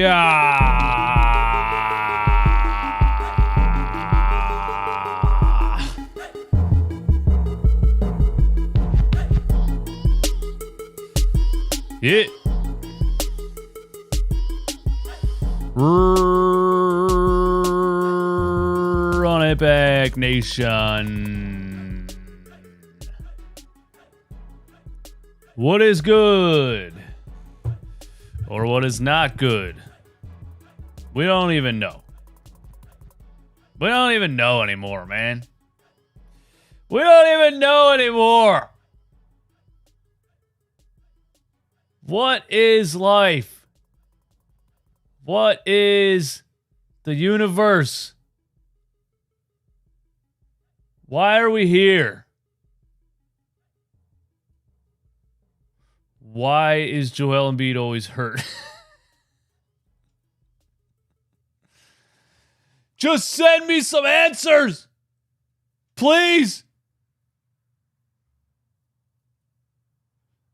Yeah. Run it back, nation. What is good? Or what is not good? We don't even know. We don't even know anymore, man. We don't even know anymore. What is life? What is the universe? Why are we here? Why is Joel Embiid always hurt? Just send me some answers. Please.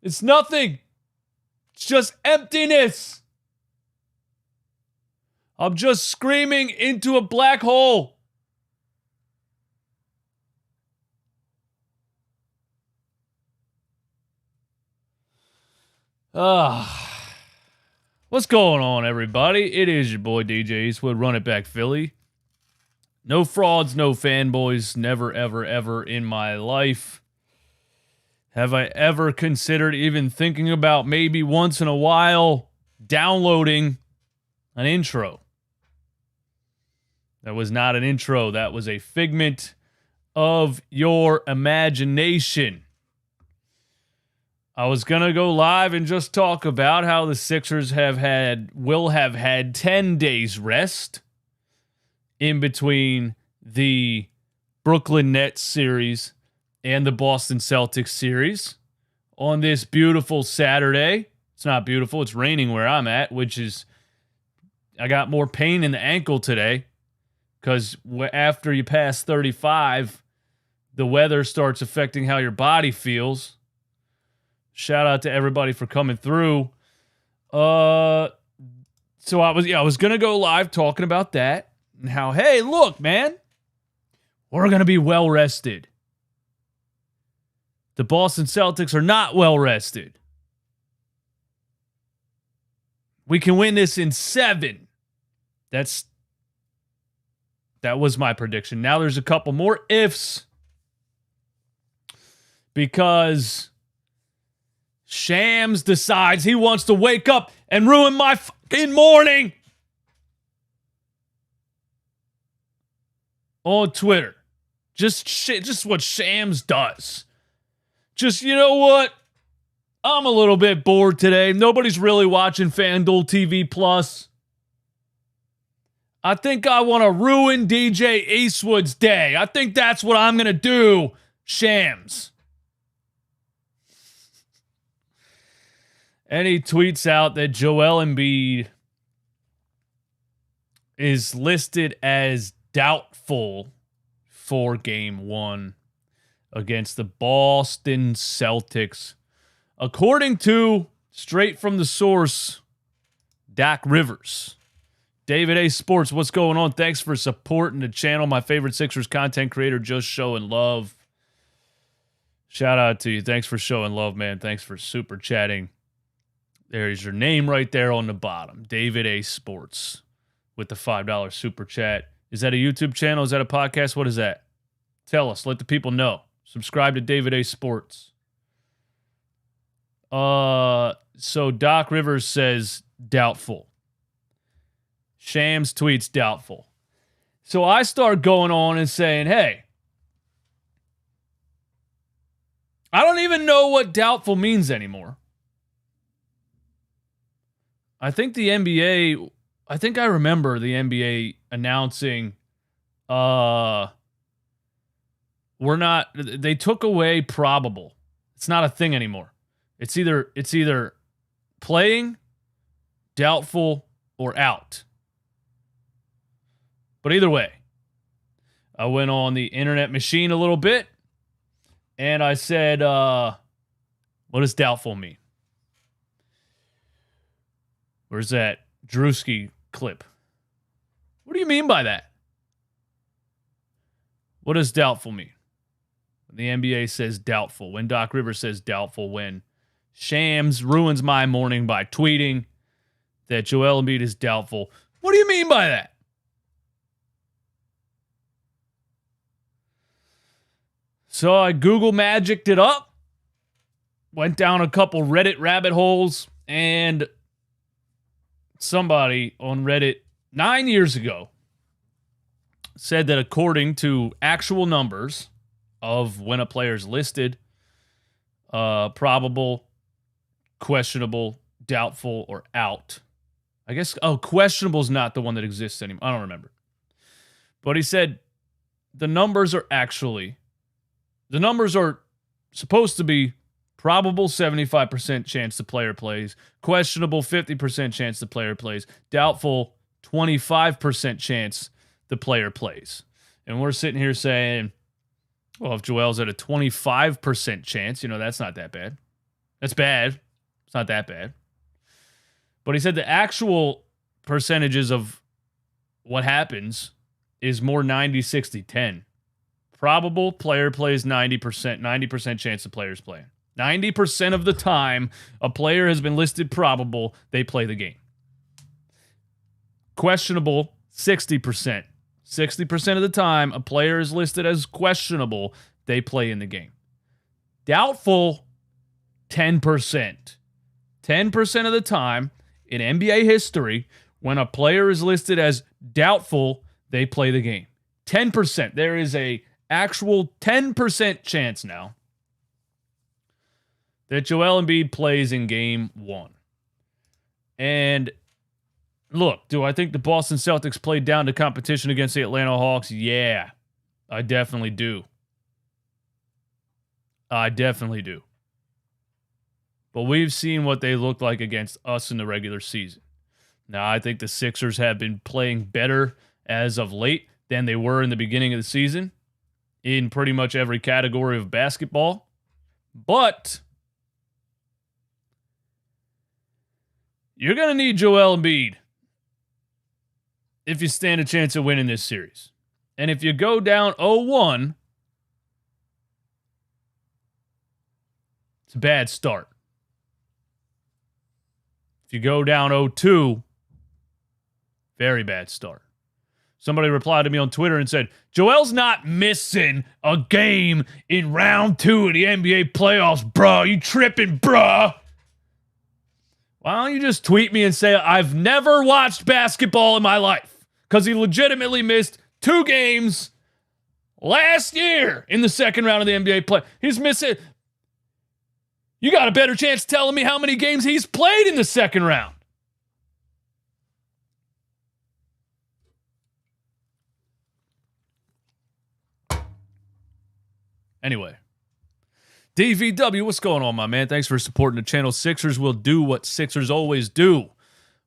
It's nothing. It's just emptiness. I'm just screaming into a black hole. What's going on, everybody? It is your boy DJ Eastwood, Run It Back Philly. No frauds, no fanboys, never, ever, ever in my life have I ever considered even thinking about maybe once in a while downloading an intro. That was not an intro. That was a figment of your imagination. I was going to go live and just talk about how the Sixers will have had 10 days rest in between the Brooklyn Nets series and the Boston Celtics series on this beautiful Saturday. It's not beautiful. It's raining where I'm at, which is, I got more pain in the ankle today because after you pass 35, the weather starts affecting how your body feels. Shout out to everybody for coming through. So I was going to go live talking about that and how, hey, look, man, we're going to be well rested. The Boston Celtics are not well rested. We can win this in 7. That was my prediction. Now there's a couple more ifs because Shams decides he wants to wake up and ruin my fucking morning on Twitter. Just what Shams does. Just, you know what? I'm a little bit bored today. Nobody's really watching FanDuel TV Plus. I think I want to ruin DJ Eastwood's day. I think that's what I'm going to do, Shams. And he tweets out that Joel Embiid is listed as doubtful for Game 1 against the Boston Celtics. According to, straight from the source, Doc Rivers. David A. Sports, what's going on? Thanks for supporting the channel. My favorite Sixers content creator, just showing love. Shout out to you. Thanks for showing love, man. Thanks for super chatting. There's your name right there on the bottom. David A. Sports with the $5 super chat. Is that a YouTube channel? Is that a podcast? What is that? Tell us. Let the people know. Subscribe to David A. Sports. So Doc Rivers says doubtful. Shams tweets doubtful. So I start going on and saying, hey, I don't even know what doubtful means anymore. I think the NBA, I remember the NBA announcing, they took away probable. It's not a thing anymore. It's either playing, doubtful, or out. But either way, I went on the internet machine a little bit, and I said, what does doubtful mean? Where's that? Drewski clip. What do you mean by that? What does doubtful mean? The NBA says doubtful. When Doc Rivers says doubtful. When Shams ruins my morning by tweeting that Joel Embiid is doubtful. What do you mean by that? So I Google magicked it up, went down a couple Reddit rabbit holes, and somebody on Reddit 9 years ago said that according to actual numbers of when a player's listed, probable, questionable, doubtful, or out. I guess, questionable is not the one that exists anymore. I don't remember. But he said the numbers are supposed to be probable 75% chance the player plays, questionable 50% chance the player plays, doubtful 25% chance the player plays. And we're sitting here saying, well, if Joel's at a 25% chance, that's not that bad. That's bad. It's not that bad. But he said the actual percentages of what happens is more 90-60-10. Probable player plays 90% chance the player's playing. 90% of the time a player has been listed probable, they play the game. Questionable, 60%. 60% of the time a player is listed as questionable, they play in the game. Doubtful, 10%. 10% of the time in NBA history, when a player is listed as doubtful, they play the game. 10%. There is a actual 10% chance now that Joel Embiid plays in game 1. And look, do I think the Boston Celtics played down to competition against the Atlanta Hawks? Yeah, I definitely do. But we've seen what they look like against us in the regular season. Now, I think the Sixers have been playing better as of late than they were in the beginning of the season in pretty much every category of basketball. But you're going to need Joel Embiid if you stand a chance of winning this series. And if you go down 0-1, it's a bad start. If you go down 0-2, very bad start. Somebody replied to me on Twitter and said, Joel's not missing a game in round 2 of the NBA playoffs, bro. You tripping, bro. Why don't you just tweet me and say, I've never watched basketball in my life? Because he legitimately missed 2 games last year in the second round of the NBA play. He's missing. You got a better chance telling me how many games he's played in the second round. Anyway, DVW, what's going on, my man? Thanks for supporting the channel. Sixers will do what Sixers always do.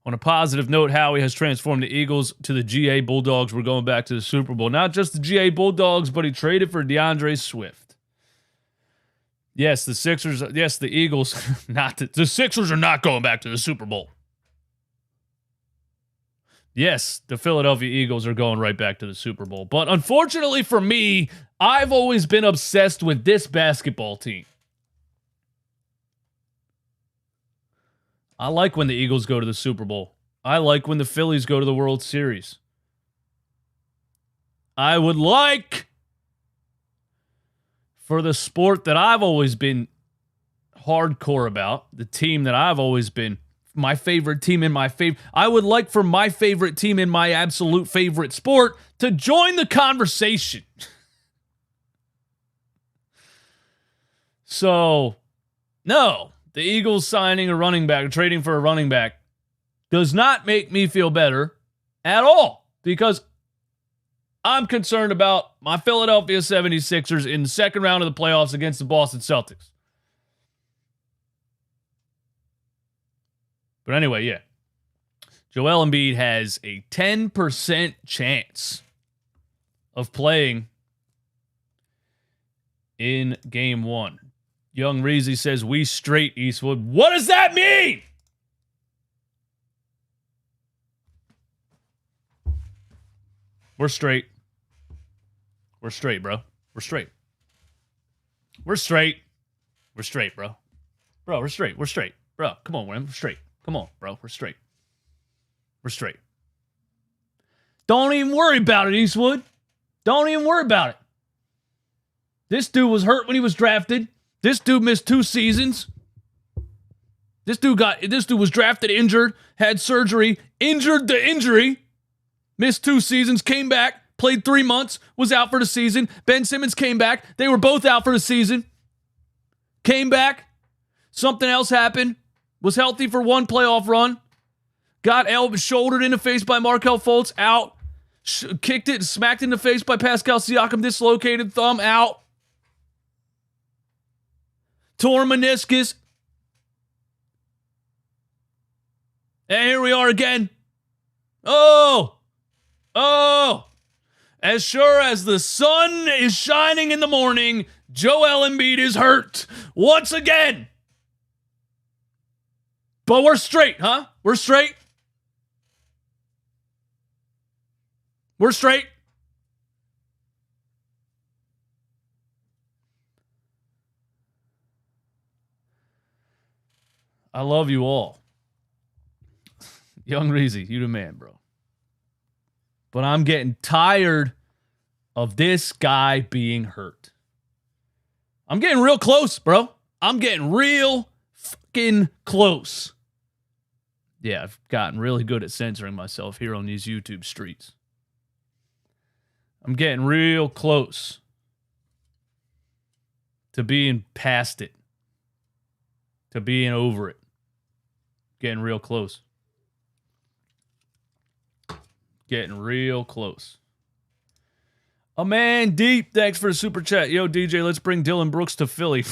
On a positive note, Howie has transformed the Eagles to the GA Bulldogs. We're going back to the Super Bowl. Not just the GA Bulldogs, but he traded for DeAndre Swift. Yes, the Eagles, the Sixers are not going back to the Super Bowl. Yes, the Philadelphia Eagles are going right back to the Super Bowl. But unfortunately for me, I've always been obsessed with this basketball team. I like when the Eagles go to the Super Bowl. I like when the Phillies go to the World Series. I would like for the sport that I've always been hardcore about, the team that I've always been my favorite team in my favorite. I would like for my favorite team in my absolute favorite sport to join the conversation. So, no, the Eagles signing a running back, trading for a running back, does not make me feel better at all because I'm concerned about my Philadelphia 76ers in the second round of the playoffs against the Boston Celtics. But anyway, yeah. Joel Embiid has a 10% chance of playing in game 1. Young Reezy says, we straight Eastwood. What does that mean? We're straight. We're straight, bro. We're straight. We're straight. We're straight, bro. Bro, we're straight. We're straight. Bro, come on, man. We're straight. Come on, bro. We're straight. We're straight. Don't even worry about it, Eastwood. Don't even worry about it. This dude was hurt when he was drafted. This dude missed 2 seasons. This dude was drafted injured, had surgery, injured the injury, missed 2 seasons, came back, played 3 months, was out for the season. Ben Simmons came back. They were both out for the season. Came back. Something else happened. Was healthy for 1 playoff run. Got shouldered in the face by Markelle Fultz, out. Kicked it, smacked in the face by Pascal Siakam, dislocated thumb, out. Torn meniscus. And here we are again. Oh! As sure as the sun is shining in the morning, Joel Embiid is hurt once again. But we're straight, huh? We're straight. We're straight. I love you all. Young Reezy, you the man, bro. But I'm getting tired of this guy being hurt. I'm getting real close, bro. I'm getting real fucking close. Yeah, I've gotten really good at censoring myself here on these YouTube streets. I'm getting real close to being past it, to being over it. Getting real close. Getting real close. A man deep, thanks for the super chat. Yo, DJ, let's bring Dillon Brooks to Philly.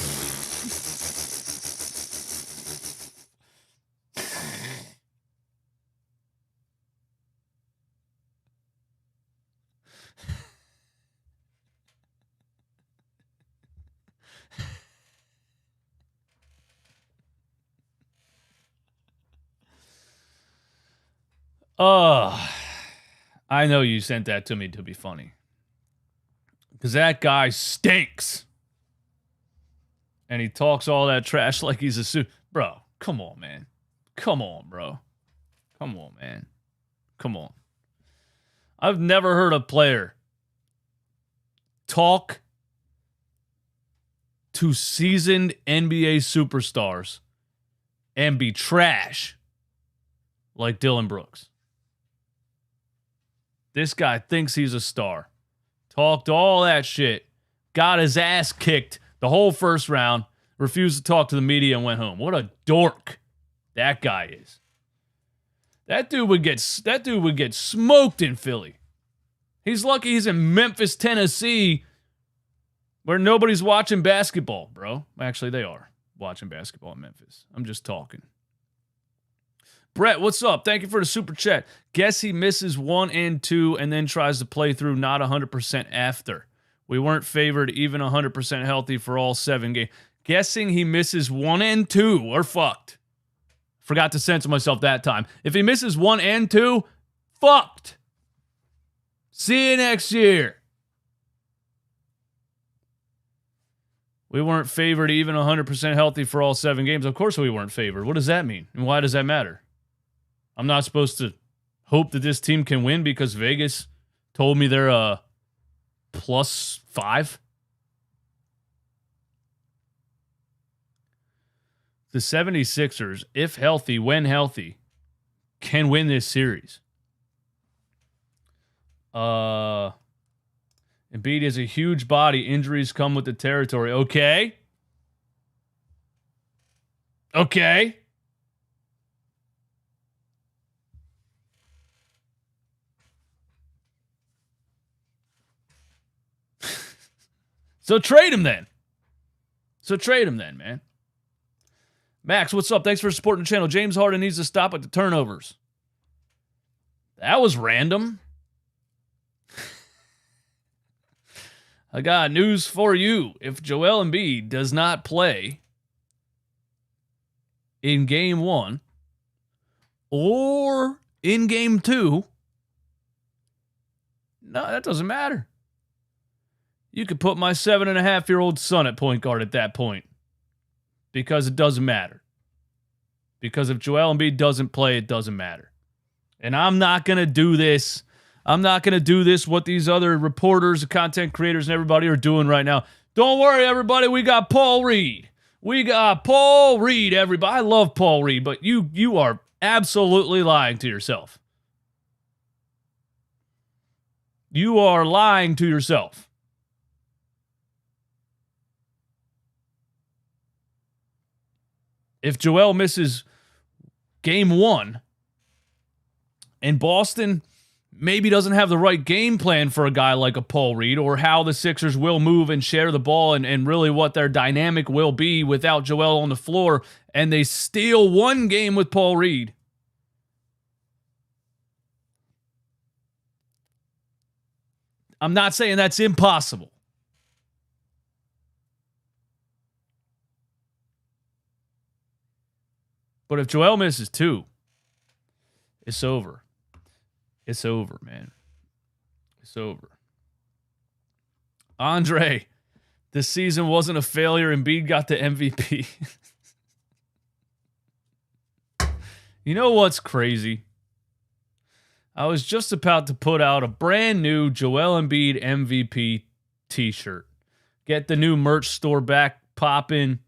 I know you sent that to me to be funny. Because that guy stinks. And he talks all that trash like he's a suit. Bro, come on, man. Come on, bro. Come on, man. Come on. I've never heard a player talk to seasoned NBA superstars and be trash like Dillon Brooks. This guy thinks he's a star. Talked all that shit. Got his ass kicked the whole first round. Refused to talk to the media and went home. What a dork that guy is. That dude would get smoked in Philly. He's lucky he's in Memphis, Tennessee, where nobody's watching basketball, bro. Actually, they are watching basketball in Memphis. I'm just talking. Brett, what's up? Thank you for the super chat. Guess he misses 1 and 2 and then tries to play through not 100% after. We weren't favored even 100% healthy for all 7 games. Guessing he misses 1 and 2. We're fucked. Forgot to censor myself that time. If he misses 1 and 2, fucked. See you next year. We weren't favored even 100% healthy for all 7 games. Of course we weren't favored. What does that mean? And why does that matter? I'm not supposed to hope that this team can win because Vegas told me they're a +5. The 76ers, if healthy, when healthy, can win this series. Embiid is a huge body. Injuries come with the territory. Okay. So trade him then, man. Max, what's up? Thanks for supporting the channel. James Harden needs to stop at the turnovers. That was random. I got news for you. If Joel Embiid does not play in Game 1 or in Game 2, No, that doesn't matter. You could put my 7.5-year-old son at point guard at that point because it doesn't matter. Because if Joel Embiid doesn't play, it doesn't matter. And I'm not going to do this. I'm not going to do this what these other reporters, content creators, and everybody are doing right now. Don't worry, everybody. We got Paul Reed. We got Paul Reed, everybody. I love Paul Reed, but you are absolutely lying to yourself. You are lying to yourself. If Joel misses game 1 and Boston maybe doesn't have the right game plan for a guy like a Paul Reed, or how the Sixers will move and share the ball and really what their dynamic will be without Joel on the floor, and they steal one game with Paul Reed, I'm not saying that's impossible. But if Joel misses 2, it's over. It's over, man. It's over. Andre, this season wasn't a failure. Embiid got the MVP. You know what's crazy? I was just about to put out a brand new Joel Embiid MVP t-shirt. Get the new merch store back popping,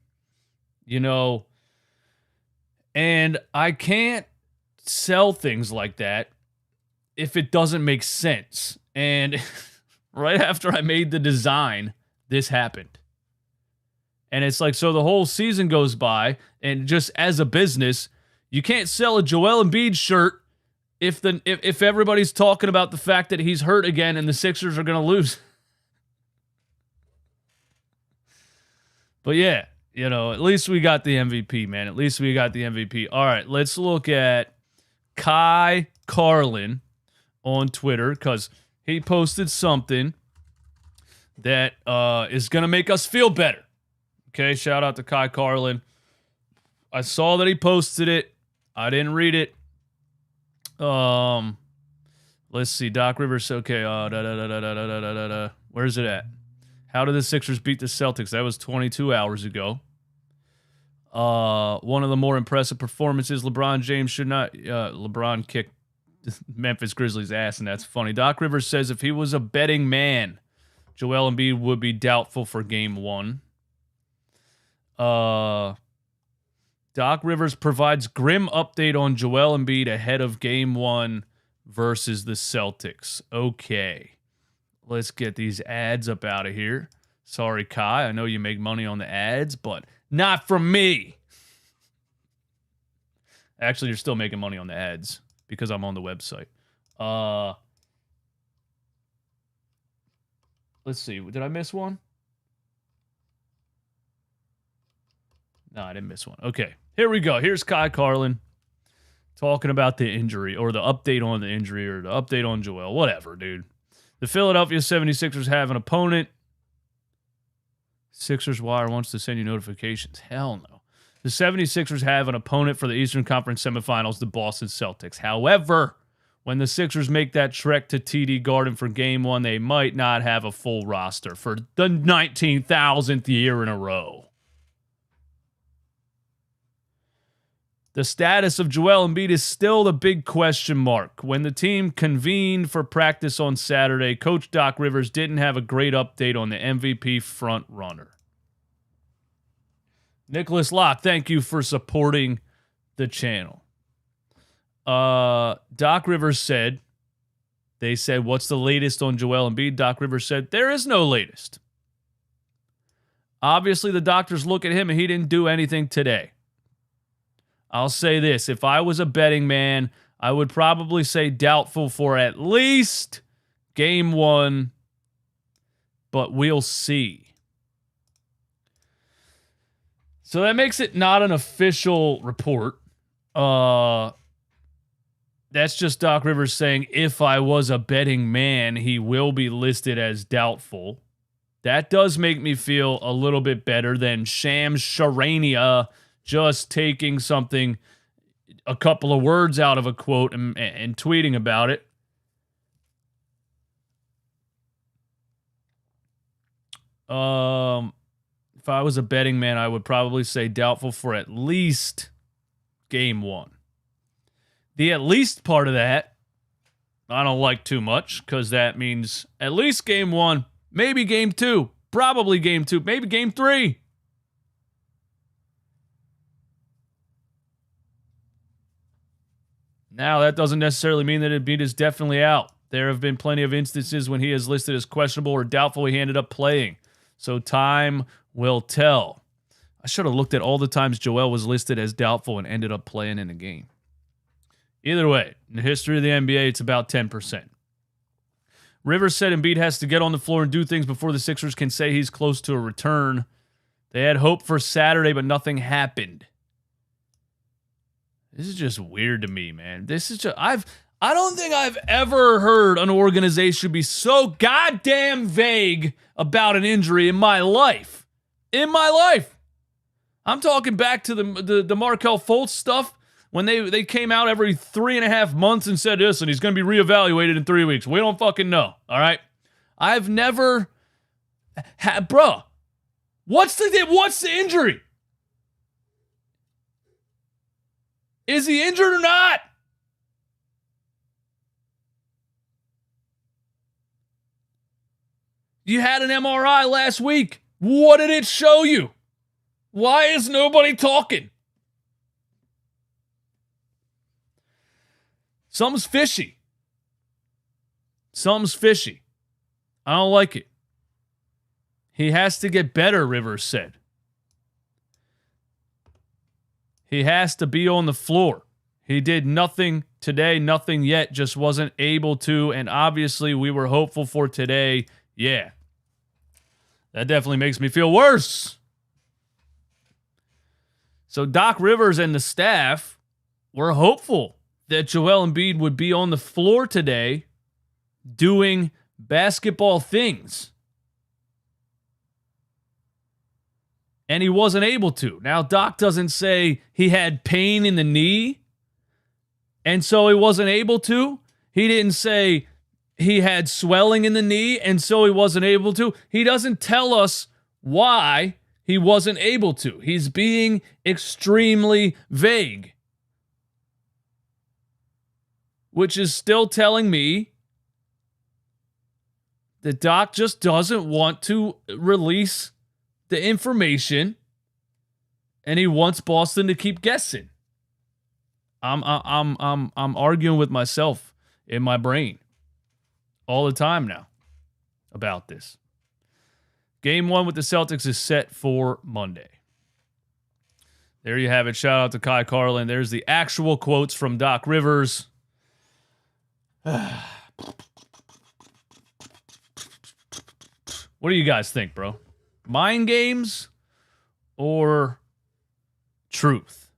and I can't sell things like that if it doesn't make sense. And right after I made the design, this happened. And it's like, so the whole season goes by, and just as a business, you can't sell a Joel Embiid shirt if everybody's talking about the fact that he's hurt again and the Sixers are going to lose. But yeah, at least we got the MVP, man. At least we got the MVP. All right, let's look at Kai Carlin on Twitter, because he posted something that is going to make us feel better. Okay, shout out to Kai Carlin. I saw that he posted it. I didn't read it. Let's see. Doc Rivers. Okay. Where's it at? How did the Sixers beat the Celtics? That was 22 hours ago. One of the more impressive performances. LeBron James should not. LeBron kicked Memphis Grizzlies' ass, and that's funny. Doc Rivers says if he was a betting man, Joel Embiid would be doubtful for game 1. Doc Rivers provides grim update on Joel Embiid ahead of game 1 versus the Celtics. Okay. Let's get these ads up out of here. Sorry, Kai. I know you make money on the ads, but not from me. Actually, you're still making money on the ads because I'm on the website. Let's see. Did I miss one? No, I didn't miss one. Okay. Here we go. Here's Kai Carlin talking about the injury, or the update on the injury, or the update on Joel. Whatever, dude. The Philadelphia 76ers have an opponent. Sixers Wire wants to send you notifications. Hell no. The 76ers have an opponent for the Eastern Conference semifinals, the Boston Celtics. However, when the Sixers make that trek to TD Garden for game 1, they might not have a full roster for the 19,000th year in a row. The status of Joel Embiid is still the big question mark. When the team convened for practice on Saturday, Coach Doc Rivers didn't have a great update on the MVP front runner. Nicholas Locke, thank you for supporting the channel. Doc Rivers said, they said, what's the latest on Joel Embiid? Doc Rivers said, there is no latest. Obviously, the doctors look at him and he didn't do anything today. I'll say this. If I was a betting man, I would probably say doubtful for at least game 1, but we'll see. So that makes it not an official report. That's just Doc Rivers saying, if I was a betting man, he will be listed as doubtful. That does make me feel a little bit better than Shams Charania just taking something, a couple of words out of a quote and tweeting about it. If I was a betting man, I would probably say doubtful for at least game 1. The at least part of that, I don't like too much because that means at least game 1, maybe game 2, probably game 2, maybe game 3. Now, that doesn't necessarily mean that Embiid is definitely out. There have been plenty of instances when he is listed as questionable or doubtful he ended up playing. So time will tell. I should have looked at all the times Joel was listed as doubtful and ended up playing in the game. Either way, in the history of the NBA, it's about 10%. Rivers said Embiid has to get on the floor and do things before the Sixers can say he's close to a return. They had hope for Saturday, but nothing happened. This is just weird to me, man. This is just, I don't think I've ever heard an organization be so goddamn vague about an injury in my life. In my life. I'm talking back to the Markelle Fultz stuff when they came out every 3.5 months and said this, and he's going to be reevaluated in 3 weeks. We don't fucking know, all right? I've never had, bruh, what's the injury? Is he injured or not? You had an MRI last week. What did it show you? Why is nobody talking? Something's fishy. Something's fishy. I don't like it. He has to get better, Rivers said. He has to be on the floor. He did nothing today, nothing yet, just wasn't able to, and obviously we were hopeful for today. Yeah. That definitely makes me feel worse. So Doc Rivers and the staff were hopeful that Joel Embiid would be on the floor today doing basketball things. And he wasn't able to. Now, Doc doesn't say he had pain in the knee, and so he wasn't able to. He didn't say he had swelling in the knee, and so he wasn't able to. He doesn't tell us why he wasn't able to. He's being extremely vague, which is still telling me that Doc just doesn't want to release the information, and he wants Boston to keep guessing. I'm arguing with myself in my brain all the time now about this. Game 1 with the Celtics is set for Monday. There you have it. Shout out to Kai Carlin. There's the actual quotes from Doc Rivers. What do you guys think, bro? Mind games or truth?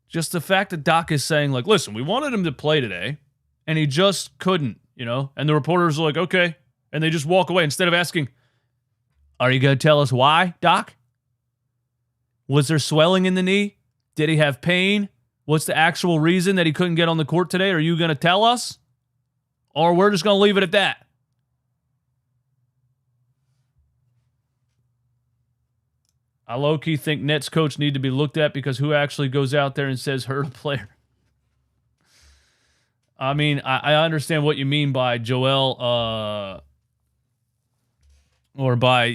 Just the fact that Doc is saying, like, listen, we wanted him to play today, and he just couldn't, And the reporters are like, okay. And they just walk away instead of asking, are you going to tell us why, Doc? Was there swelling in the knee? Did he have pain? What's the actual reason that he couldn't get on the court today? Are you going to tell us? Or we're just going to leave it at that? I low-key think Nets coach need to be looked at because who actually goes out there and says hurt a player? I mean, I understand what you mean by Joel, or by,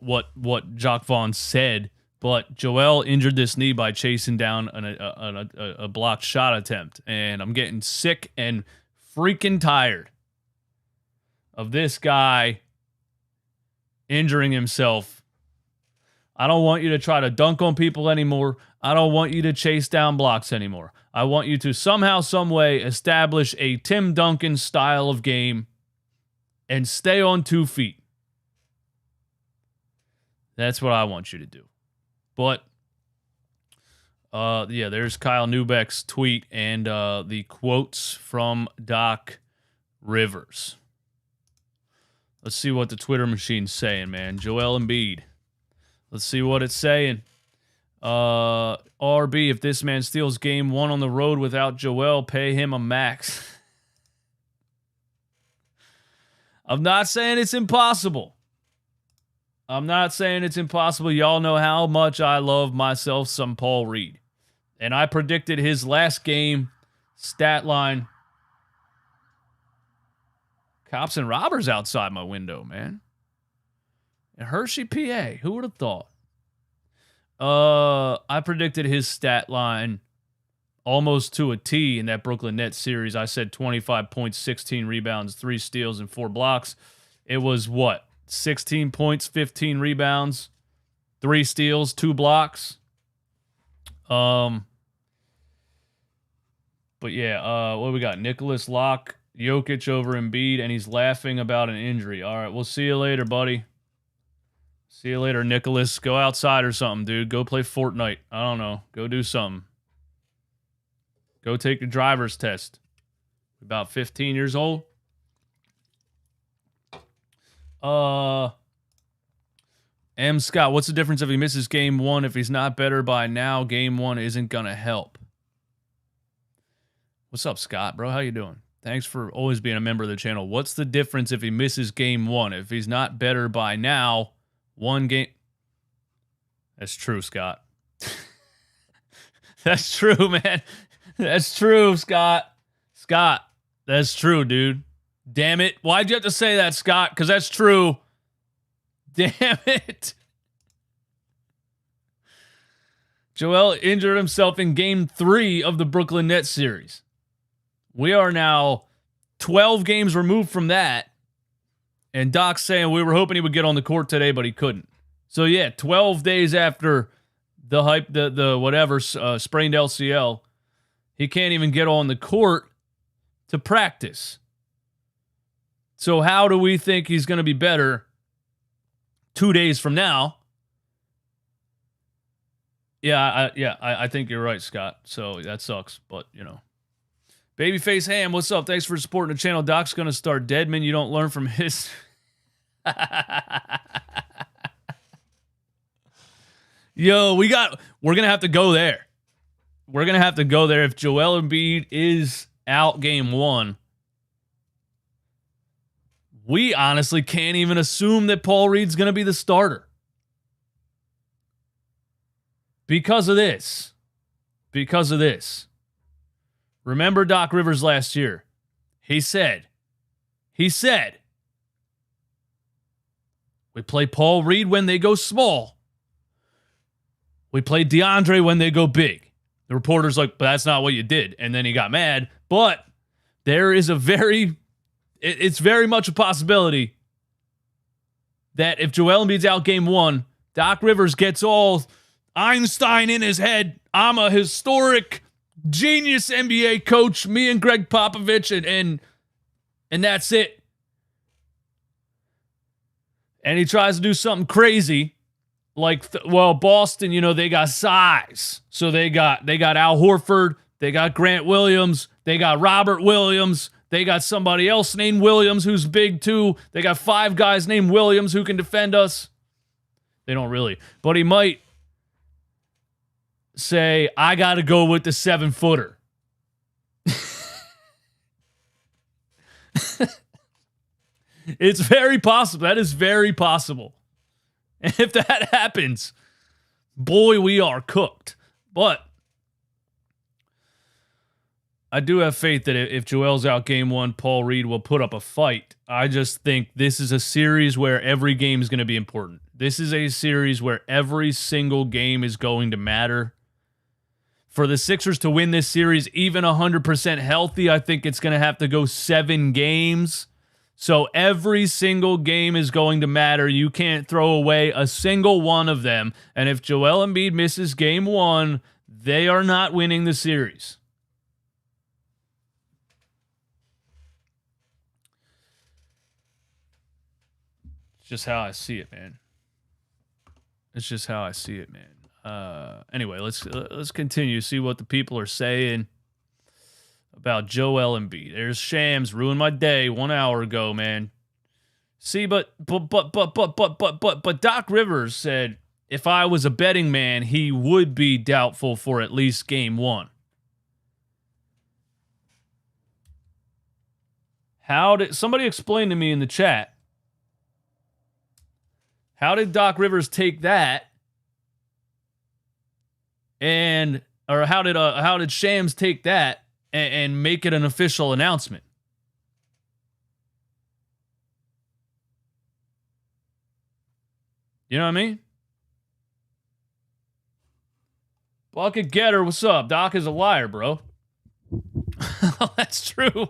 what Jacques Vaughn said, but Joel injured this knee by chasing down a blocked shot attempt, and I'm getting sick and freaking tired of this guy injuring himself. I don't want you to try to dunk on people anymore. I don't want you to chase down blocks anymore. I want you to somehow, some way establish a Tim Duncan style of game and stay on 2 feet. That's what I want you to do. But, there's Kyle Neubeck's tweet and the quotes from Doc Rivers. Let's see what the Twitter machine's saying, man. Joel Embiid. Let's see what it's saying. RB, if this man steals game 1 on the road without Joel, pay him a max. I'm not saying it's impossible. I'm not saying it's impossible. Y'all know how much I love myself some Paul Reed. And I predicted his last game stat line. Cops and robbers outside my window, man. In Hershey, PA. Who would have thought? I predicted his stat line almost to a T in that Brooklyn Nets series. I said 25 points, 16 rebounds, 3 steals, and 4 blocks. It was what? 16 points, 15 rebounds, 3 steals, 2 blocks. But yeah, what do we got? Nicholas Locke, Jokic over Embiid, and he's laughing about an injury. All right, we'll see you later, buddy. See you later, Nicholas. Go outside or something, dude. Go play Fortnite. I don't know. Go do something. Go take your driver's test. About 15 years old. M. Scott, what's the difference if he misses game 1? If he's not better by now, game 1 isn't going to help. What's up, Scott, bro? How you doing? Thanks for always being a member of the channel. What's the difference if he misses game 1? If he's not better by now, 1 game... That's true, Scott. That's true, man. That's true, Scott. Scott, that's true, dude. Damn it. Why'd you have to say that, Scott? Because that's true. Damn it. Joel injured himself in game 3 of the Brooklyn Nets series. We are now 12 games removed from that. And Doc's saying we were hoping he would get on the court today, but he couldn't. So yeah, 12 days after the whatever sprained LCL, he can't even get on the court to practice. So how do we think he's going to be better 2 days from now? I think you're right, Scott. So that sucks, but you know. Babyface Ham, what's up? Thanks for supporting the channel. Doc's going to start Deadman. You don't learn from his... Yo, we're going to have to go there. We're going to have to go there. If Joel Embiid is out game 1, we honestly can't even assume that Paul Reed's going to be the starter. Because of this. Remember Doc Rivers last year? He said, we play Paul Reed when they go small. We play DeAndre when they go big. The reporter's like, but that's not what you did. And then he got mad. But there is it's very much a possibility that if Joel Embiid's out game 1, Doc Rivers gets all Einstein in his head. I'm a historic genius NBA coach, me and Greg Popovich, and that's it. And he tries to do something crazy, like Boston, they got size, so they got Al Horford, they got Grant Williams, they got Robert Williams, they got somebody else named Williams who's big too. They got 5 guys named Williams who can defend us. They don't really, but he might say, I got to go with the 7-footer. It's very possible. That is very possible. And if that happens, boy, we are cooked. But I do have faith that if Joel's out game 1, Paul Reed will put up a fight. I just think this is a series where every game is going to be important. This is a series where every single game is going to matter. For the Sixers to win this series, even 100% healthy, I think it's going to have to go 7 games. So every single game is going to matter. You can't throw away a single one of them. And if Joel Embiid misses game 1, they are not winning the series. It's just how I see it, man. Anyway, let's continue. See what the people are saying about Joel Embiid. There's Shams, ruined my day 1 hour ago, man. See, but Doc Rivers said if I was a betting man, he would be doubtful for at least game 1. How did somebody explain to me in the chat? How did Doc Rivers take that? Or how did Shams take that and make it an official announcement? You know what I mean? Bucket Getter, what's up? Doc is a liar, bro. That's true.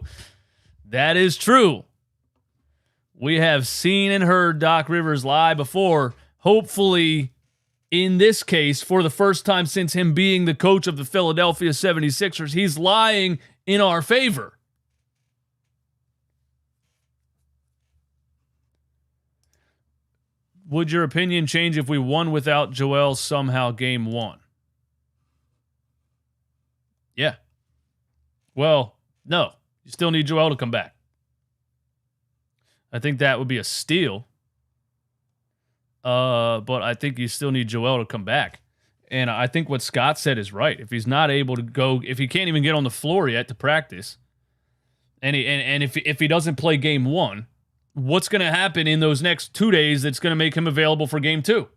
That is true. We have seen and heard Doc Rivers lie before. Hopefully, in this case, for the first time since him being the coach of the Philadelphia 76ers, he's lying in our favor. Would your opinion change if we won without Joel somehow game one? Yeah. Well, no. You still need Joel to come back. I think that would be a steal. But I think you still need Joel to come back. And I think what Scott said is right. If he's not able to go, if he can't even get on the floor yet to practice, and if he doesn't play game one, what's going to happen in those next 2 days that's going to make him available for game two?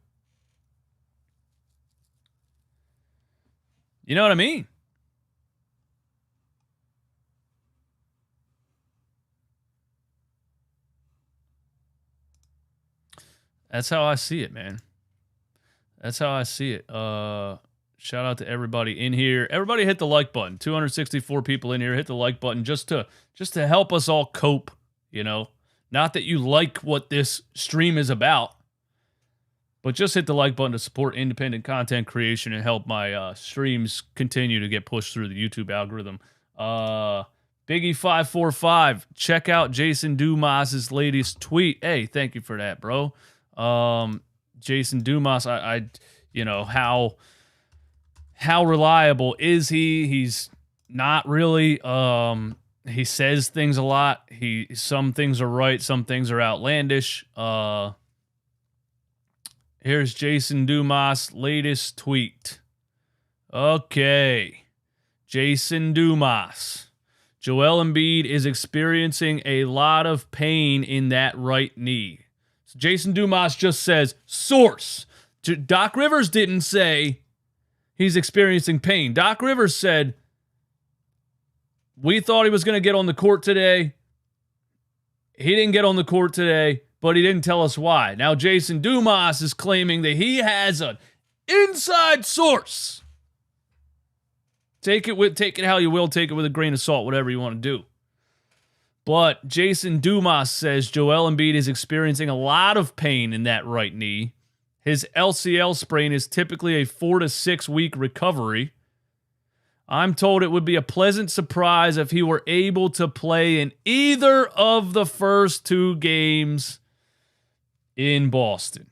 You know what I mean? That's how I see it, man. That's how I see it. Shout out to everybody in here. Everybody hit the like button. 264 people in here. Hit the like button just to help us all cope, you know. Not that you like what this stream is about, but just hit the like button to support independent content creation and help my streams continue to get pushed through the YouTube algorithm. Biggie545, check out Jason Dumas' latest tweet. Hey, thank you for that, bro. Jason Dumas, I you know, how reliable is he? He's not really. He says things a lot. Some things are right, some things are outlandish. Here's Jason Dumas' latest tweet. Okay. Jason Dumas. Joel Embiid is experiencing a lot of pain in that right knee. So Jason Dumas just says, source. Doc Rivers didn't say he's experiencing pain. Doc Rivers said, we thought he was going to get on the court today. He didn't get on the court today, but he didn't tell us why. Now Jason Dumas is claiming that he has an inside source. Take it how you will. Take it with a grain of salt, whatever you want to do. But Jason Dumas says Joel Embiid is experiencing a lot of pain in that right knee. His LCL sprain is typically a 4 to 6 week recovery. I'm told it would be a pleasant surprise if he were able to play in either of the first 2 games in Boston.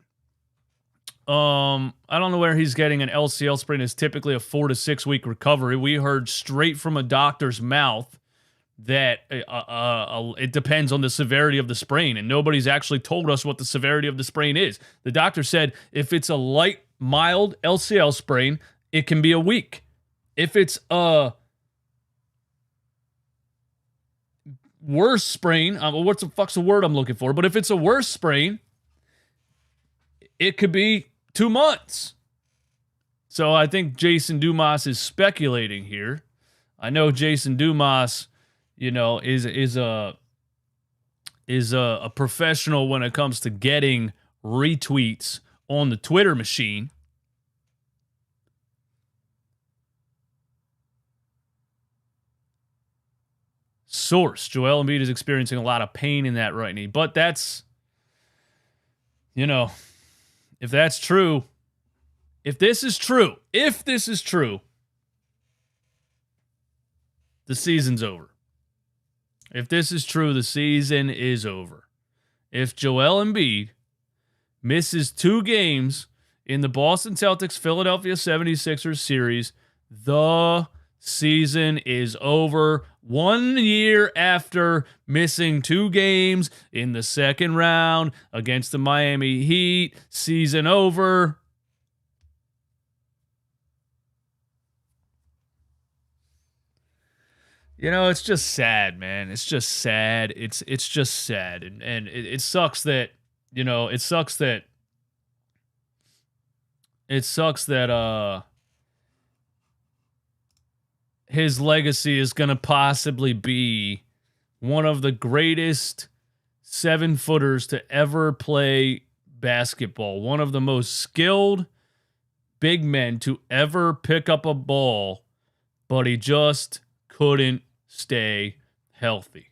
I don't know where he's getting an LCL sprain. It's typically a 4 to 6 week recovery. We heard straight from a doctor's mouth that it depends on the severity of the sprain, and nobody's actually told us what the severity of the sprain is. The doctor said if it's a light, mild LCL sprain, it can be a week. If it's a worse sprain, what the fuck's the word I'm looking for? But if it's a worse sprain, it could be 2 months. So I think Jason Dumas is speculating here. I know Jason Dumas, you know, is a professional when it comes to getting retweets on the Twitter machine. Source: Joel Embiid is experiencing a lot of pain in that right knee. But that's, you know, if that's true, if this is true, the season's over. If this is true, the season is over. If Joel Embiid misses 2 games in the Boston Celtics Philadelphia 76ers series, the season is over. 1 year after missing 2 games in the second round against the Miami Heat, season over. You know, it's just sad, man. It's just sad. It's just sad. And it sucks that, you know, it sucks that his legacy is going to possibly be one of the greatest 7-footers to ever play basketball, one of the most skilled big men to ever pick up a ball, but he just couldn't stay healthy.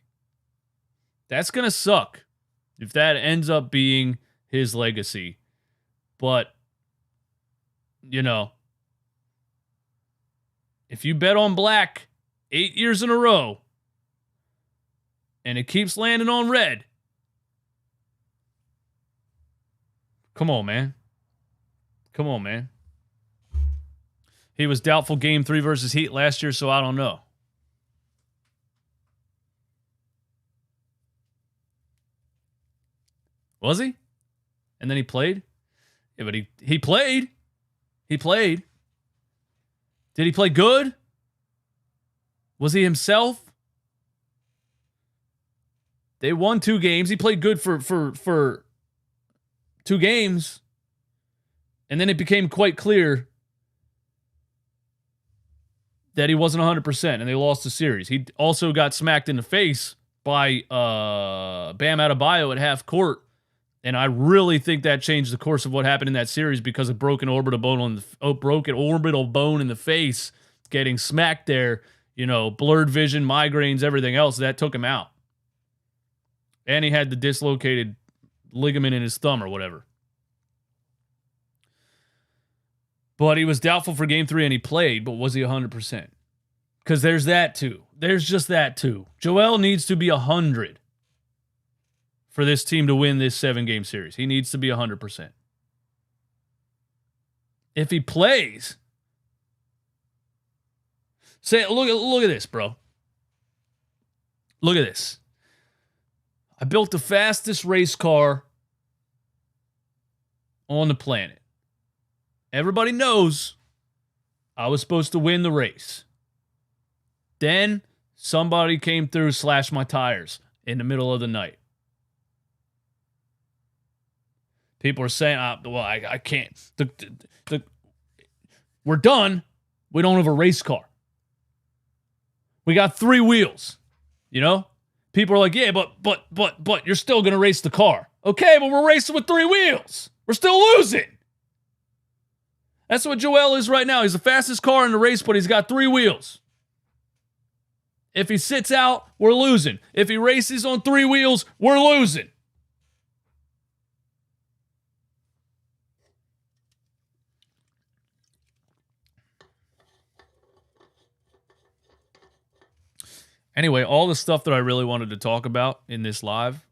That's going to suck if that ends up being his legacy. But, you know, if you bet on black 8 years in a row and it keeps landing on red, come on, man. Come on, man. He was doubtful game 3 versus Heat last year, so I don't know. Was he? And then he played? Yeah, but he played. He played. Did he play good? Was he himself? They won 2 games. He played good for 2 games. And then it became quite clear that he wasn't 100%, and they lost the series. He also got smacked in the face by Bam Adebayo at half court, and I really think that changed the course of what happened in that series because of broken orbital bone in the face, getting smacked there, you know, blurred vision, migraines, everything else. That took him out. And he had the dislocated ligament in his thumb or whatever. But he was doubtful for game 3 and he played, but was he 100%? Because there's that too. There's just that too. Joel needs to be 100 for this team to win this 7-game series. He needs to be 100%. If he plays, look at this, bro. Look at this. I built the fastest race car on the planet. Everybody knows I was supposed to win the race. Then somebody came through, slashed my tires in the middle of the night. People are saying, I can't. We're done. We don't have a race car. We got 3 wheels, you know? People are like, yeah, but you're still going to race the car. Okay, but we're racing with 3 wheels. We're still losing. That's what Joel is right now. He's the fastest car in the race, but he's got 3 wheels. If he sits out, we're losing. If he races on 3 wheels, we're losing. Anyway, all the stuff that I really wanted to talk about in this live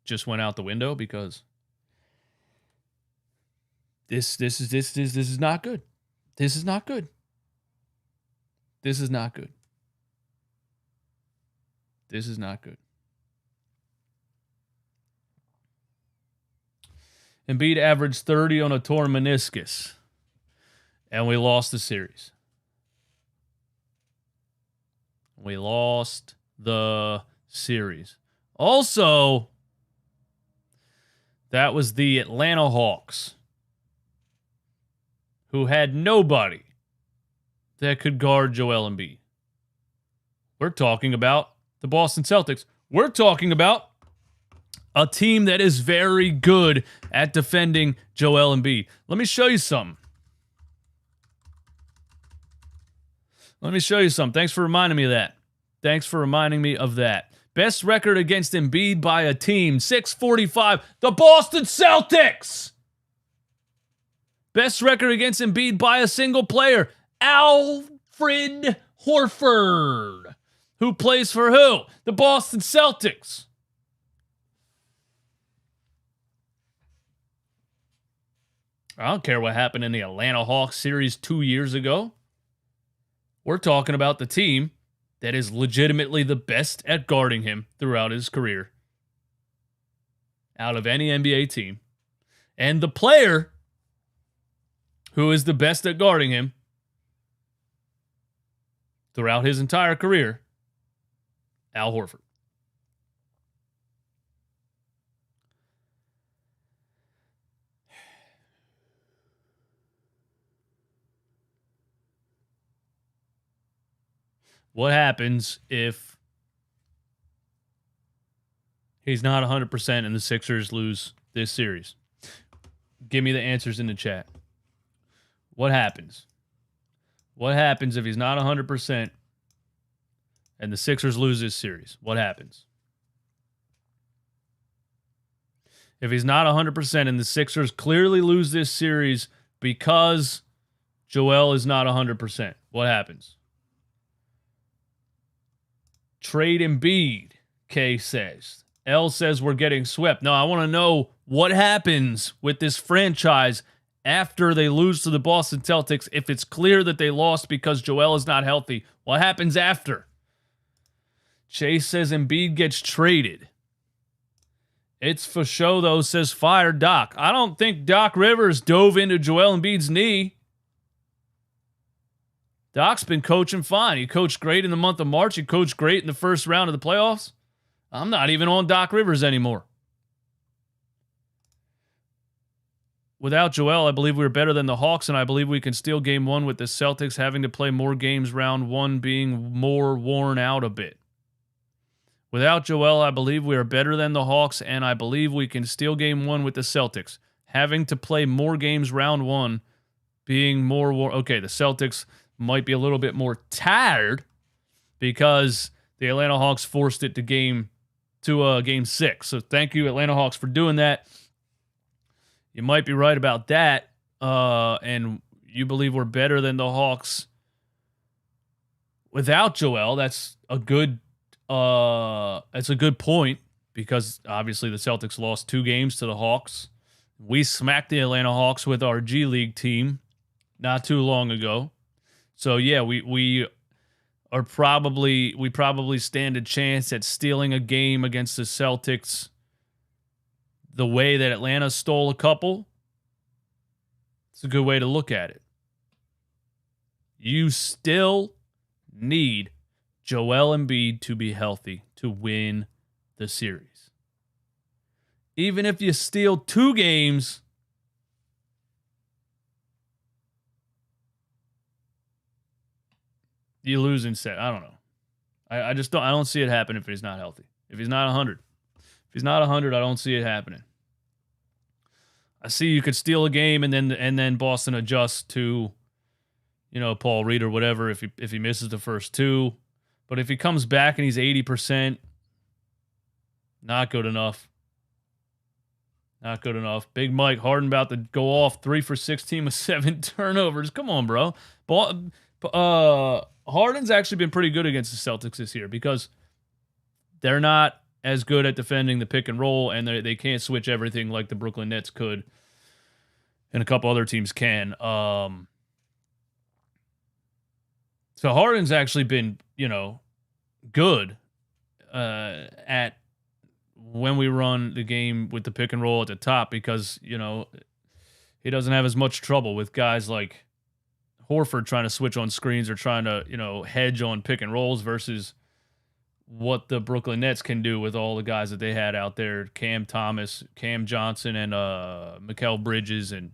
just went out the window because this is not good. This is not good. This is not good. This is not good. Embiid averaged 30 on a torn meniscus, and we lost the series. We lost the series. Also, that was the Atlanta Hawks, who had nobody that could guard Joel Embiid. We're talking about the Boston Celtics. We're talking about a team that is very good at defending Joel Embiid. Let me show you something. Thanks for reminding me of that. Best record against Embiid by a team, 645, the Boston Celtics. Best record against Embiid by a single player, Alfred Horford. Who plays for who? The Boston Celtics. I don't care what happened in the Atlanta Hawks series 2 years ago. We're talking about the team that is legitimately the best at guarding him throughout his career out of any NBA team. And the player who is the best at guarding him throughout his entire career, Al Horford. What happens if he's not 100% and the Sixers lose this series? Give me the answers in the chat. What happens? What happens if he's not 100% and the Sixers lose this series? What happens? If he's not 100% and the Sixers clearly lose this series because Joel is not 100%, what happens? Trade Embiid, K says. L says we're getting swept. No, I want to know what happens with this franchise after they lose to the Boston Celtics. If it's clear that they lost because Joel is not healthy, what happens after? Chase says Embiid gets traded. It's for show, though, says fire Doc. I don't think Doc Rivers dove into Joel Embiid's knee. Doc's been coaching fine. He coached great in the month of March. He coached great in the first round of the playoffs. I'm not even on Doc Rivers anymore. Without Joel, I believe we were better than the Hawks, and I believe we can steal game one with the Celtics having to play more games, round one being more worn out a bit. Without Joel, I believe we are better than the Hawks, and I believe we can steal game one with the Celtics. Having to play more games round one, being more... Okay, the Celtics might be a little bit more tired because the Atlanta Hawks forced it to game 6. So thank you, Atlanta Hawks, for doing that. You might be right about that, and you believe we're better than the Hawks without Joel. That's a good point because obviously the Celtics lost 2 games to the Hawks. We smacked the Atlanta Hawks with our G League team not too long ago. So yeah, we probably stand a chance at stealing a game against the Celtics the way that Atlanta stole a couple. It's a good way to look at it. You still need Joel Embiid to be healthy to win the series. Even if you steal 2 games, you lose in set. I don't know. I don't see it happen if he's not healthy. If he's not 100. If he's not 100, I don't see it happening. I see you could steal a game and then Boston adjusts to, Paul Reed or whatever if he misses the first 2. But if he comes back and he's 80%, not good enough. Not good enough. Big Mike Harden about to go off 3 for 16 with 7 turnovers. Come on, bro. Harden's actually been pretty good against the Celtics this year because they're not as good at defending the pick and roll, and they can't switch everything like the Brooklyn Nets could, and a couple other teams can. So Harden's actually been, good at when we run the game with the pick and roll at the top because, he doesn't have as much trouble with guys like Horford trying to switch on screens or trying to, hedge on pick and rolls versus what the Brooklyn Nets can do with all the guys that they had out there, Cam Thomas, Cam Johnson, and Mikal Bridges, and,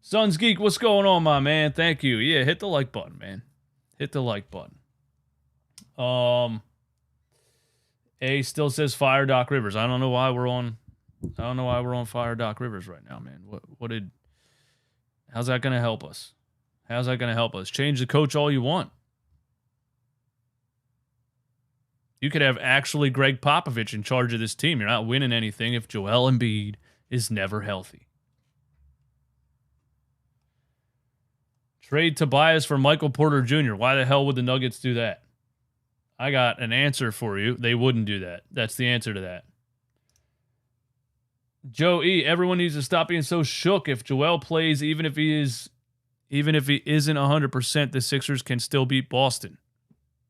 Suns Geek, what's going on, my man? Thank you. Yeah, hit the like button, man. Hit the like button. A still says fire Doc Rivers. I don't know why we're on fire Doc Rivers right now, man. How's that going to help us? How's that going to help us? Change the coach all you want. You could have actually Greg Popovich in charge of this team. You're not winning anything if Joel Embiid is never healthy. Trade Tobias for Michael Porter Jr. Why the hell would the Nuggets do that? I got an answer for you. They wouldn't do that. That's the answer to that. Joe E., everyone needs to stop being so shook. If Joel plays, even if he isn't 100%, the Sixers can still beat Boston.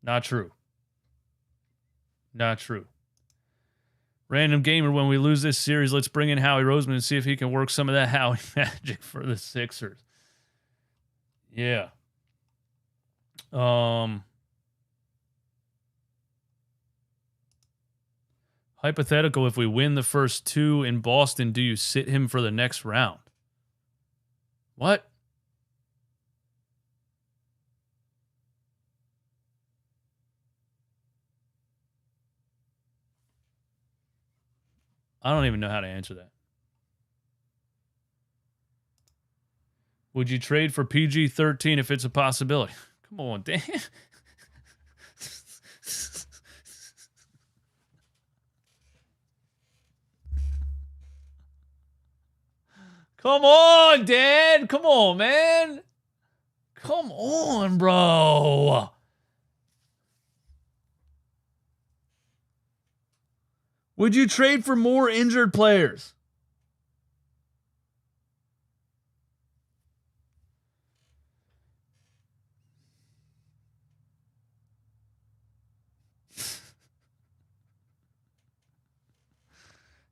Not true. Not true. Random gamer, when we lose this series, let's bring in Howie Roseman and see if he can work some of that Howie magic for the Sixers. Yeah. Hypothetical, if we win the first 2 in Boston, do you sit him for the next round? What? I don't even know how to answer that. Would you trade for PG-13 if it's a possibility? Come on, Dan. Come on, Dan. Come on, man. Come on, bro. Would you trade for more injured players?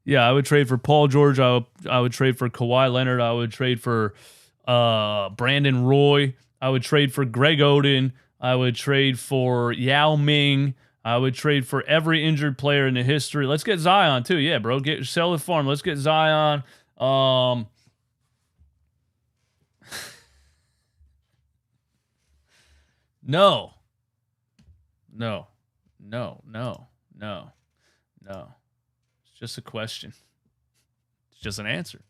Yeah, I would trade for Paul George. I would trade for Kawhi Leonard. I would trade for Brandon Roy. I would trade for Greg Oden. I would trade for Yao Ming. I would trade for every injured player in the history. Let's get Zion too. Yeah, bro. Sell the farm. Let's get Zion. No. No. No. No. No. No. It's just a question. It's just an answer.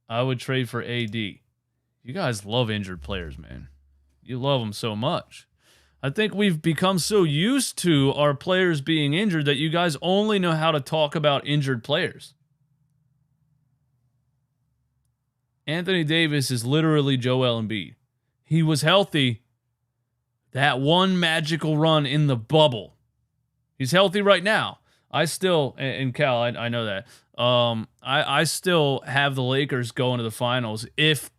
I would trade for AD. You guys love injured players, man. You love them so much. I think we've become so used to our players being injured that you guys only know how to talk about injured players. Anthony Davis is literally Joel Embiid. He was healthy that one magical run in the bubble. He's healthy right now. I still, and Cal, I know that. I still have the Lakers going to the finals if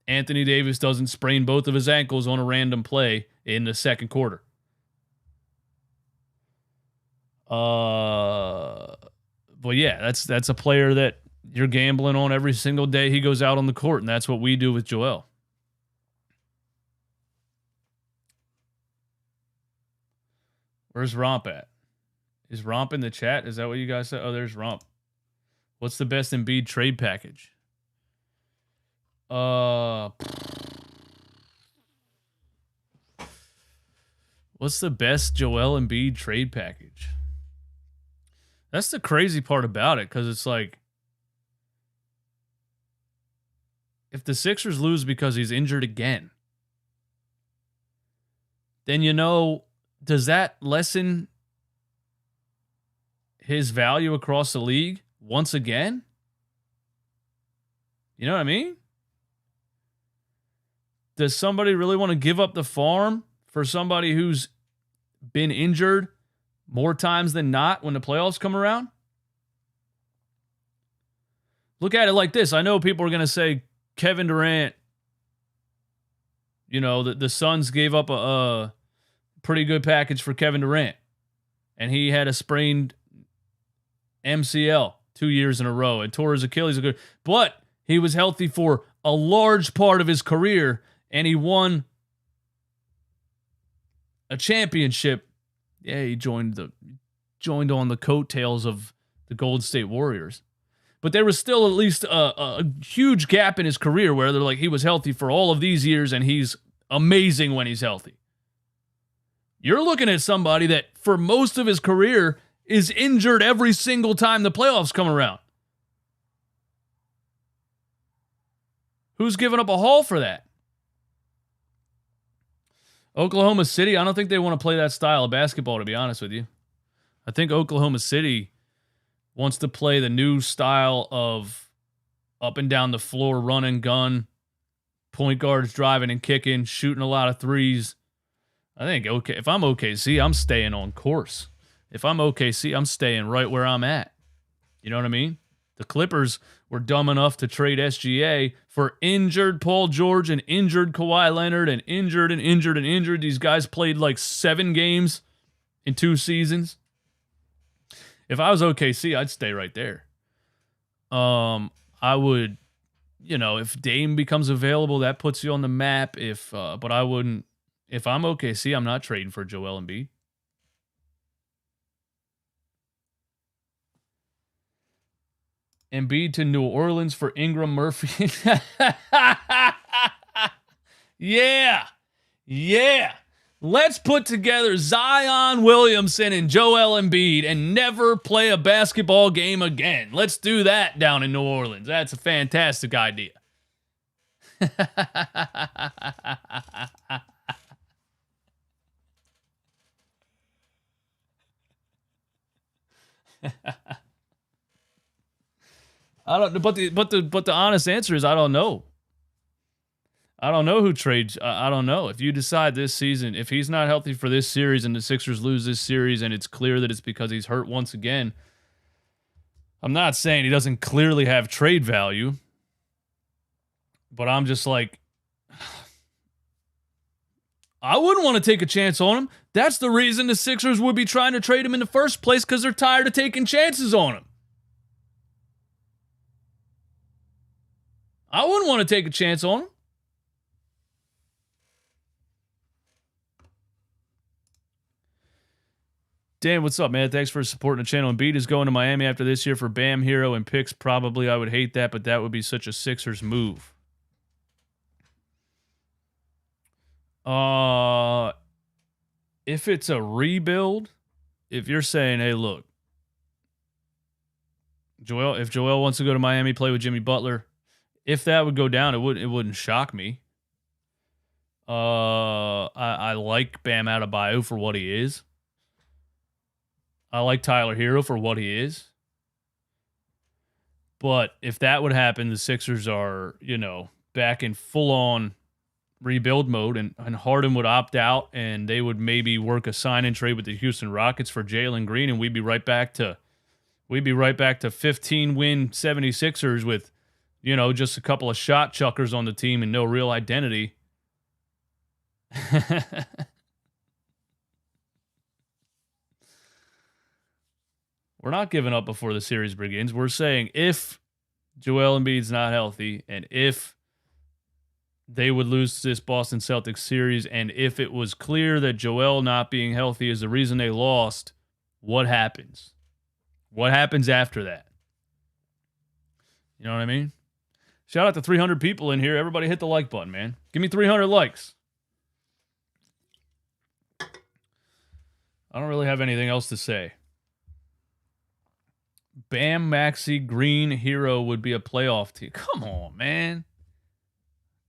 Anthony Davis doesn't sprain both of his ankles on a random play in the second quarter. But yeah, that's a player that you're gambling on every single day he goes out on the court, and that's what we do with Joel. Where's Romp at? Is Romp in the chat? Is that what you guys said? Oh, there's Romp. What's the best Embiid trade package? What's the best Joel Embiid trade package? That's the crazy part about it, because it's like, if the Sixers lose because he's injured again, then does that lessen his value across the league once again? You know what I mean? Does somebody really want to give up the farm for somebody who's been injured more times than not when the playoffs come around? Look at it like this. I know people are going to say Kevin Durant, the Suns gave up a pretty good package for Kevin Durant, and he had a sprained MCL 2 years in a row and tore his Achilles. But he was healthy for a large part of his career, and he won a championship. Yeah, he joined on the coattails of the Golden State Warriors. But there was still at least a huge gap in his career where they're like, he was healthy for all of these years, and he's amazing when he's healthy. You're looking at somebody that for most of his career is injured every single time the playoffs come around. Who's giving up a haul for that? Oklahoma City, I don't think they want to play that style of basketball, to be honest with you. I think Oklahoma City wants to play the new style of up and down the floor, run and gun, point guards driving and kicking, shooting a lot of threes. I think, if I'm OKC, I'm staying on course. If I'm OKC, I'm staying right where I'm at. You know what I mean? The Clippers were dumb enough to trade SGA for injured Paul George and injured Kawhi Leonard and injured. These guys played like 7 games in 2 seasons. If I was OKC, I'd stay right there. I would, if Dame becomes available, that puts you on the map. But I wouldn't. If I'm OKC, I'm not trading for Joel Embiid. Embiid to New Orleans for Ingram Murphy. Yeah. Let's put together Zion Williamson and Joel Embiid and never play a basketball game again. Let's do that down in New Orleans. That's a fantastic idea. I don't. But the honest answer is I don't know. I don't know who trades. I don't know. If you decide this season, if he's not healthy for this series and the Sixers lose this series and it's clear that it's because he's hurt once again, I'm not saying he doesn't clearly have trade value, but I'm just like, I wouldn't want to take a chance on him. That's the reason the Sixers would be trying to trade him in the first place, because they're tired of taking chances on him. I wouldn't want to take a chance on him. Dan, what's up, man? Thanks for supporting the channel. Embiid is going to Miami after this year for Bam, Hero, and picks. Probably I would hate that, but that would be such a Sixers move. If it's a rebuild, if you're saying, hey, look, if Joel wants to go to Miami, play with Jimmy Butler, if that would go down, it wouldn't shock me. I like Bam Adebayo for what he is. I like Tyler Hero for what he is. But if that would happen, the Sixers are, back in full-on rebuild mode, and Harden would opt out, and they would maybe work a sign-and trade with the Houston Rockets for Jalen Green, and we'd be right back to 15-win 76ers with, just a couple of shot chuckers on the team and no real identity. We're not giving up before the series begins. We're saying if Joel Embiid's not healthy, and if they would lose this Boston Celtics series, and if it was clear that Joel not being healthy is the reason they lost, what happens? What happens after that? You know what I mean? Shout out to 300 people in here. Everybody hit the like button, man. Give me 300 likes. I don't really have anything else to say. Bam, Maxey, Green, Hero would be a playoff team. Come on, man.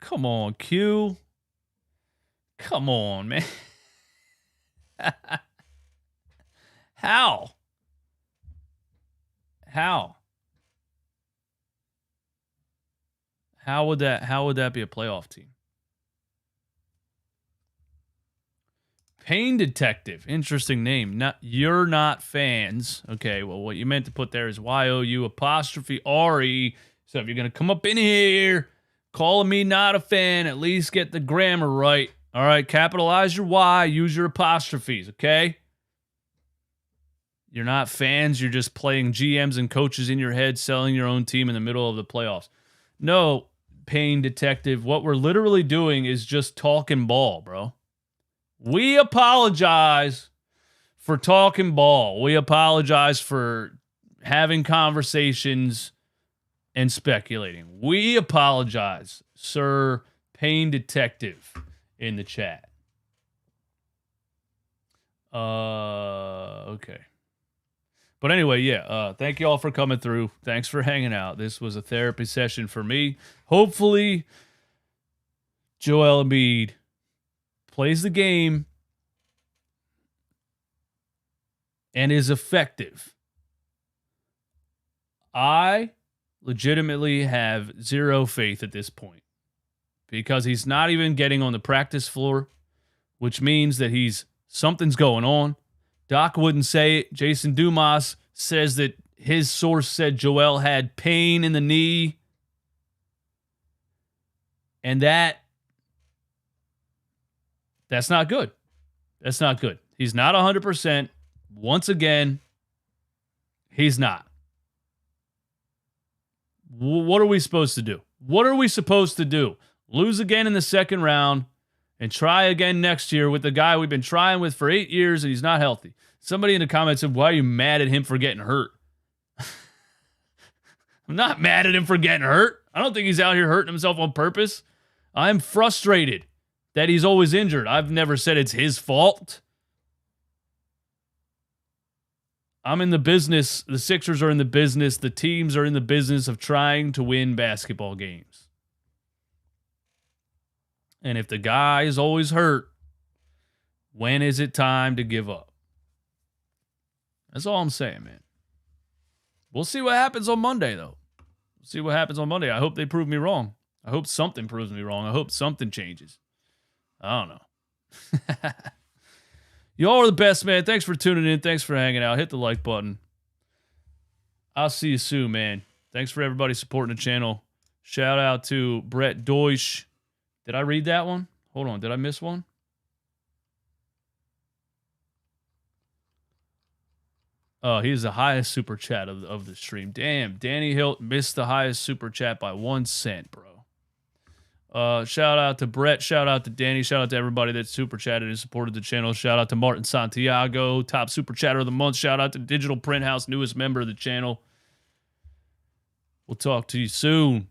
Come on, Q. Come on, man. How? How would that be a playoff team? Pain Detective. Interesting name. You're not fans. Okay, well, what you meant to put there is YOU''RE. So if you're going to come up in here calling me not a fan, at least get the grammar right. All right, capitalize your Y, use your apostrophes, okay? You're not fans. You're just playing GMs and coaches in your head, selling your own team in the middle of the playoffs. No, Pain Detective. What we're literally doing is just talking ball, bro. We apologize for talking ball. We apologize for having conversations and speculating. We apologize, Sir Pain Detective in the chat. Okay. But anyway, yeah, thank you all for coming through. Thanks for hanging out. This was a therapy session for me. Hopefully, Joel Embiid plays the game and is effective. I legitimately have zero faith at this point because he's not even getting on the practice floor, which means that something's going on. Doc wouldn't say it. Jason Dumas says that his source said Joel had pain in the knee. And that's not good. That's not good. He's not 100%. Once again, he's not. What are we supposed to do? What are we supposed to do? Lose again in the second round and try again next year with the guy we've been trying with for 8 years and he's not healthy. Somebody in the comments said, why are you mad at him for getting hurt? I'm not mad at him for getting hurt. I don't think he's out here hurting himself on purpose. I'm frustrated that he's always injured. I've never said it's his fault. I'm in the business. The Sixers are in the business. The teams are in the business of trying to win basketball games. And if the guy is always hurt, when is it time to give up? That's all I'm saying, man. We'll see what happens on Monday, though. We'll see what happens on Monday. I hope they prove me wrong. I hope something proves me wrong. I hope something changes. I don't know. Y'all are the best, man. Thanks for tuning in. Thanks for hanging out. Hit the like button. I'll see you soon, man. Thanks for everybody supporting the channel. Shout out to Brett Deutsch. Did I read that one? Hold on. Did I miss one? Oh, he's the highest super chat of the stream. Damn, Danny Hilt missed the highest super chat by 1 cent, bro. Shout out to Brett. Shout out to Danny. Shout out to everybody that super chatted and supported the channel. Shout out to Martin Santiago, top super chatter of the month. Shout out to Digital Print House, newest member of the channel. We'll talk to you soon.